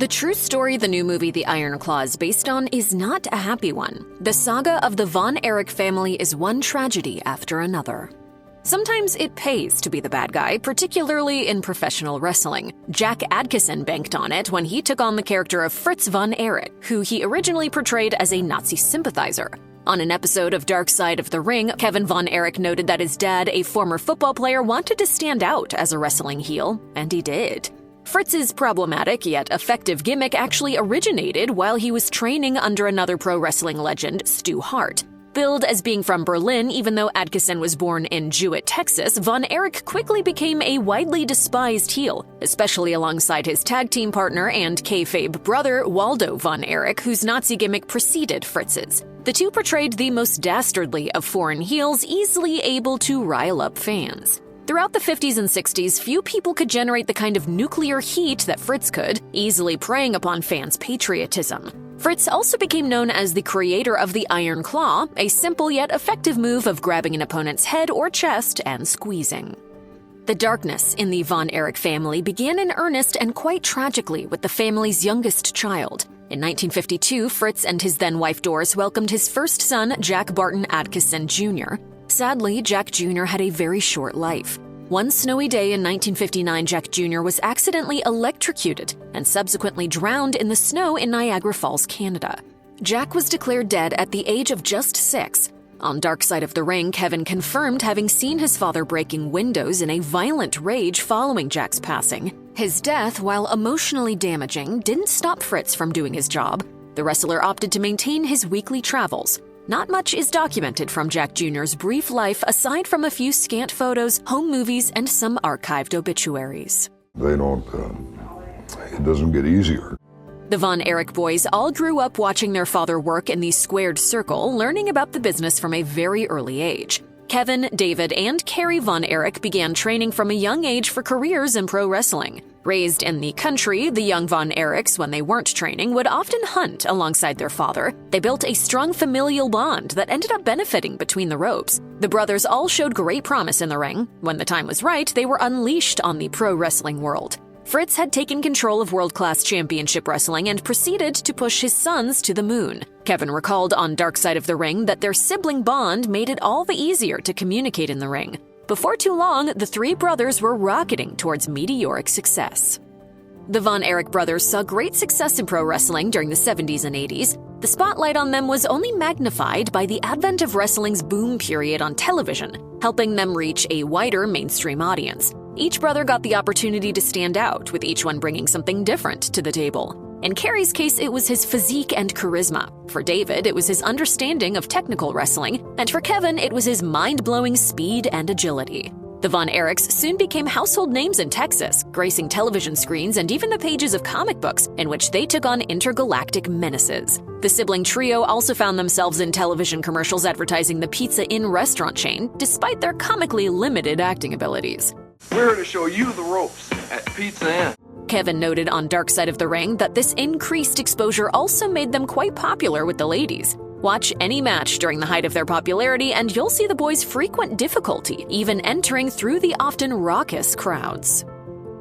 The true story the new movie The Iron Claw is based on is not a happy one. The saga of the Von Erich family is one tragedy after another. Sometimes it pays to be the bad guy, particularly in professional wrestling. Jack Adkisson banked on it when he took on the character of Fritz Von Erich, who he originally portrayed as a Nazi sympathizer. On an episode of Dark Side of the Ring, Kevin Von Erich noted that his dad, a former football player, wanted to stand out as a wrestling heel, and he did. Fritz's problematic yet effective gimmick actually originated while he was training under another pro wrestling legend, Stu Hart. Billed as being from Berlin, even though Adkisson was born in Jewett, Texas, Von Erich quickly became a widely despised heel, especially alongside his tag team partner and kayfabe brother, Waldo Von Erich, whose Nazi gimmick preceded Fritz's. The two portrayed the most dastardly of foreign heels, easily able to rile up fans. Throughout the 50s and 60s, few people could generate the kind of nuclear heat that Fritz could, easily preying upon fans' patriotism. Fritz also became known as the creator of the Iron Claw, a simple yet effective move of grabbing an opponent's head or chest and squeezing. The darkness in the Von Erich family began in earnest and quite tragically with the family's youngest child. In 1952, Fritz and his then-wife Doris welcomed his first son, Jack Barton Adkisson Jr. Sadly, Jack Jr. had a very short life. One snowy day in 1959, Jack Jr. was accidentally electrocuted and subsequently drowned in the snow in Niagara Falls, Canada. Jack was declared dead at the age of just 6. On Dark Side of the Ring, Kevin confirmed having seen his father breaking windows in a violent rage following Jack's passing. His death, while emotionally damaging, didn't stop Fritz from doing his job. The wrestler opted to maintain his weekly travels. Not much is documented from Jack Jr.'s brief life aside from a few scant photos, home movies, and some archived obituaries. It doesn't get easier. The Von Erich boys all grew up watching their father work in the squared circle, learning about the business from a very early age. Kevin, David, and Kerry Von Erich began training from a young age for careers in pro wrestling. Raised in the country, the young Von Erichs, when they weren't training, would often hunt alongside their father. They built a strong familial bond that ended up benefiting between the ropes. The brothers all showed great promise in the ring. When the time was right, they were unleashed on the pro wrestling world. Fritz had taken control of world-class championship wrestling and proceeded to push his sons to the moon. Kevin recalled on Dark Side of the Ring that their sibling bond made it all the easier to communicate in the ring. Before too long, the three brothers were rocketing towards meteoric success. The Von Erich brothers saw great success in pro wrestling during the 70s and 80s. The spotlight on them was only magnified by the advent of wrestling's boom period on television, helping them reach a wider mainstream audience. Each brother got the opportunity to stand out, with each one bringing something different to the table. In Kerry's case, it was his physique and charisma. For David, it was his understanding of technical wrestling. And for Kevin, it was his mind-blowing speed and agility. The Von Erichs soon became household names in Texas, gracing television screens and even the pages of comic books in which they took on intergalactic menaces. The sibling trio also found themselves in television commercials advertising the Pizza Inn restaurant chain, despite their comically limited acting abilities. We're here to show you the ropes at Pizza Inn. Kevin noted on Dark Side of the Ring that this increased exposure also made them quite popular with the ladies. Watch any match during the height of their popularity and you'll see the boys' frequent difficulty even entering through the often raucous crowds.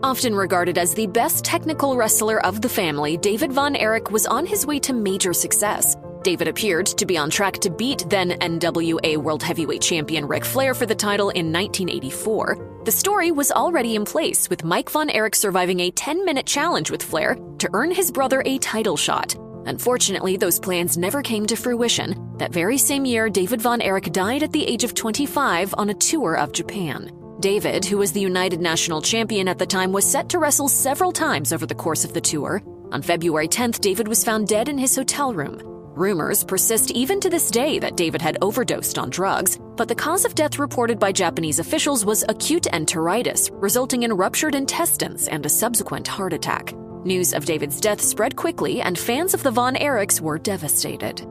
Often regarded as the best technical wrestler of the family, David Von Erich was on his way to major success. David appeared to be on track to beat then NWA World Heavyweight Champion Ric Flair for the title in 1984. The story was already in place, with Mike Von Erich surviving a 10-minute challenge with Flair to earn his brother a title shot. Unfortunately, those plans never came to fruition. That very same year, David Von Erich died at the age of 25 on a tour of Japan. David, who was the United National Champion at the time, was set to wrestle several times over the course of the tour. On February 10th, David was found dead in his hotel room. Rumors persist even to this day that David had overdosed on drugs, but the cause of death reported by Japanese officials was acute enteritis, resulting in ruptured intestines and a subsequent heart attack. News of David's death spread quickly, and fans of the Von Erichs were devastated.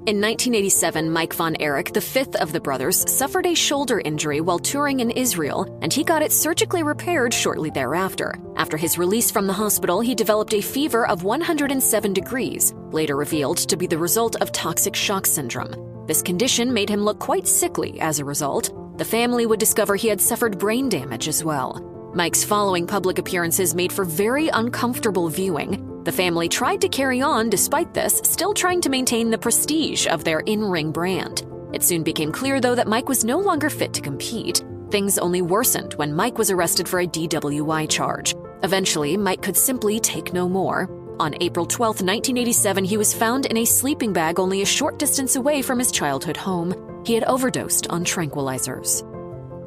In 1987, Mike Von Erich, the fifth of the brothers, suffered a shoulder injury while touring in Israel, and he got it surgically repaired shortly thereafter. After his release from the hospital, he developed a fever of 107 degrees, later revealed to be the result of toxic shock syndrome. This condition made him look quite sickly as a result. The family would discover he had suffered brain damage as well. Mike's following public appearances made for very uncomfortable viewing. The family tried to carry on despite this, still trying to maintain the prestige of their in-ring brand. It soon became clear, though, that Mike was no longer fit to compete. Things only worsened when Mike was arrested for a DWI charge. Eventually, Mike could simply take no more. On April 12, 1987, he was found in a sleeping bag only a short distance away from his childhood home. He had overdosed on tranquilizers.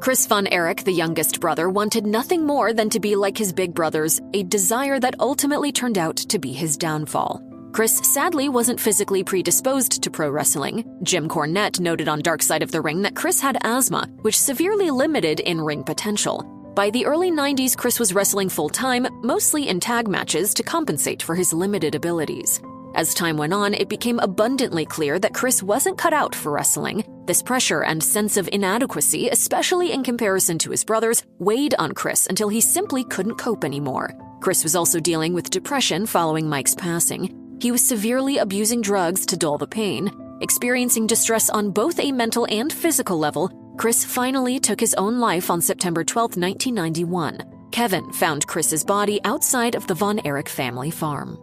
Fritz Von Erich, the youngest brother, wanted nothing more than to be like his big brothers, a desire that ultimately turned out to be his downfall. Chris sadly wasn't physically predisposed to pro wrestling. Jim Cornette noted on Dark Side of the Ring that Chris had asthma, which severely limited in-ring potential. By the early 90s, Chris was wrestling full-time, mostly in tag matches, to compensate for his limited abilities. As time went on, it became abundantly clear that Chris wasn't cut out for wrestling. This pressure and sense of inadequacy, especially in comparison to his brothers, weighed on Chris until he simply couldn't cope anymore. Chris was also dealing with depression following Mike's passing. He was severely abusing drugs to dull the pain. Experiencing distress on both a mental and physical level, Chris finally took his own life on September 12, 1991. Kevin found Chris's body outside of the Von Erich family farm.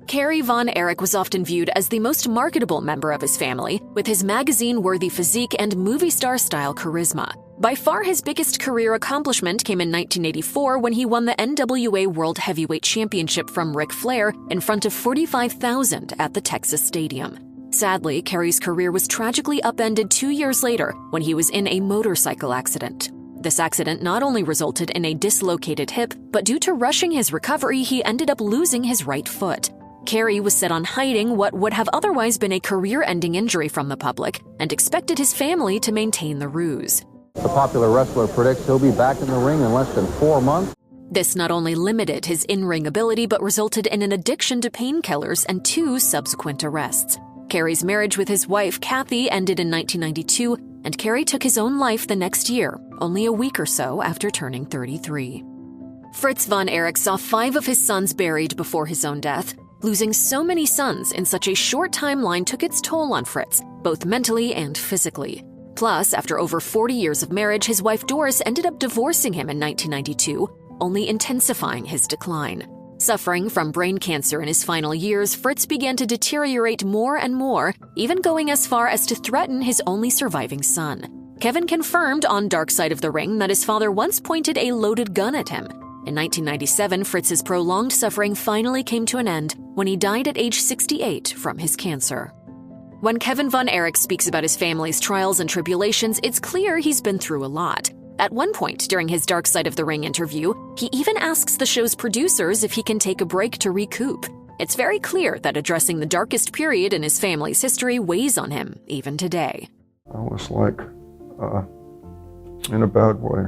Kerry Von Erich was often viewed as the most marketable member of his family, with his magazine-worthy physique and movie star-style charisma. By far his biggest career accomplishment came in 1984 when he won the NWA World Heavyweight Championship from Ric Flair in front of 45,000 at the Texas Stadium. Sadly, Kerry's career was tragically upended 2 years later when he was in a motorcycle accident. This accident not only resulted in a dislocated hip, but due to rushing his recovery, he ended up losing his right foot. Kerry was set on hiding what would have otherwise been a career-ending injury from the public and expected his family to maintain the ruse. The popular wrestler predicts he'll be back in the ring in less than 4 months. This not only limited his in-ring ability, but resulted in an addiction to painkillers and 2 subsequent arrests. Kerry's marriage with his wife, Kathy, ended in 1992, and Kerry took his own life the next year, only a week or so after turning 33. Fritz Von Erich saw 5 of his sons buried before his own death. Losing so many sons in such a short timeline took its toll on Fritz, both mentally and physically. Plus, after over 40 years of marriage, his wife Doris ended up divorcing him in 1992, only intensifying his decline. Suffering from brain cancer in his final years, Fritz began to deteriorate more and more, even going as far as to threaten his only surviving son. Kevin confirmed on Dark Side of the Ring that his father once pointed a loaded gun at him. In 1997, Fritz's prolonged suffering finally came to an end when he died at age 68 from his cancer. When Kevin Von Erich speaks about his family's trials and tribulations, it's clear he's been through a lot. At one point during his Dark Side of the Ring interview, he even asks the show's producers if he can take a break to recoup. It's very clear that addressing the darkest period in his family's history weighs on him, even today. I was like, in a bad way.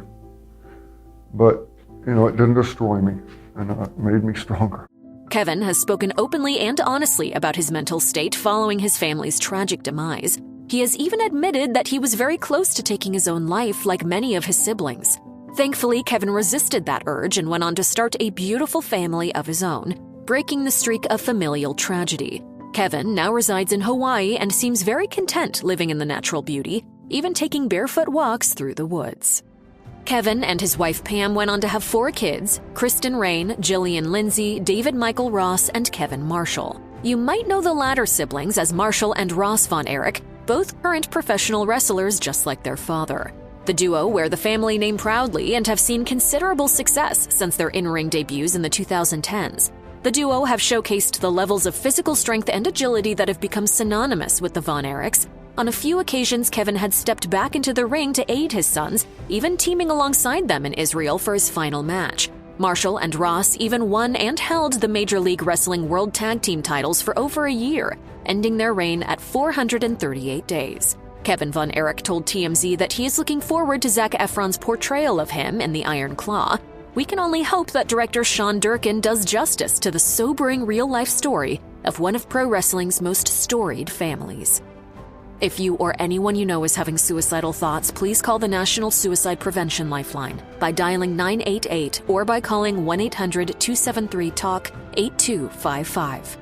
But, it didn't destroy me, and it made me stronger. Kevin has spoken openly and honestly about his mental state following his family's tragic demise. He has even admitted that he was very close to taking his own life, like many of his siblings. Thankfully, Kevin resisted that urge and went on to start a beautiful family of his own, breaking the streak of familial tragedy. Kevin now resides in Hawaii and seems very content living in the natural beauty, even taking barefoot walks through the woods. Kevin and his wife Pam went on to have 4 kids: Kristen Rain, Jillian Lindsay, David Michael Ross, and Kevin Marshall. You might know the latter siblings as Marshall and Ross Von Erich, both current professional wrestlers just like their father. The duo wear the family name proudly and have seen considerable success since their in-ring debuts in the 2010s. The duo have showcased the levels of physical strength and agility that have become synonymous with the Von Erichs. On a few occasions, Kevin had stepped back into the ring to aid his sons, even teaming alongside them in Israel for his final match. Marshall and Ross even won and held the Major League Wrestling World Tag Team titles for over a year, ending their reign at 438 days. Kevin Von Erich told TMZ that he is looking forward to Zac Efron's portrayal of him in The Iron Claw. We can only hope that director Sean Durkin does justice to the sobering real-life story of one of pro wrestling's most storied families. If you or anyone you know is having suicidal thoughts, please call the National Suicide Prevention Lifeline by dialing 988 or by calling 1-800-273-TALK-8255.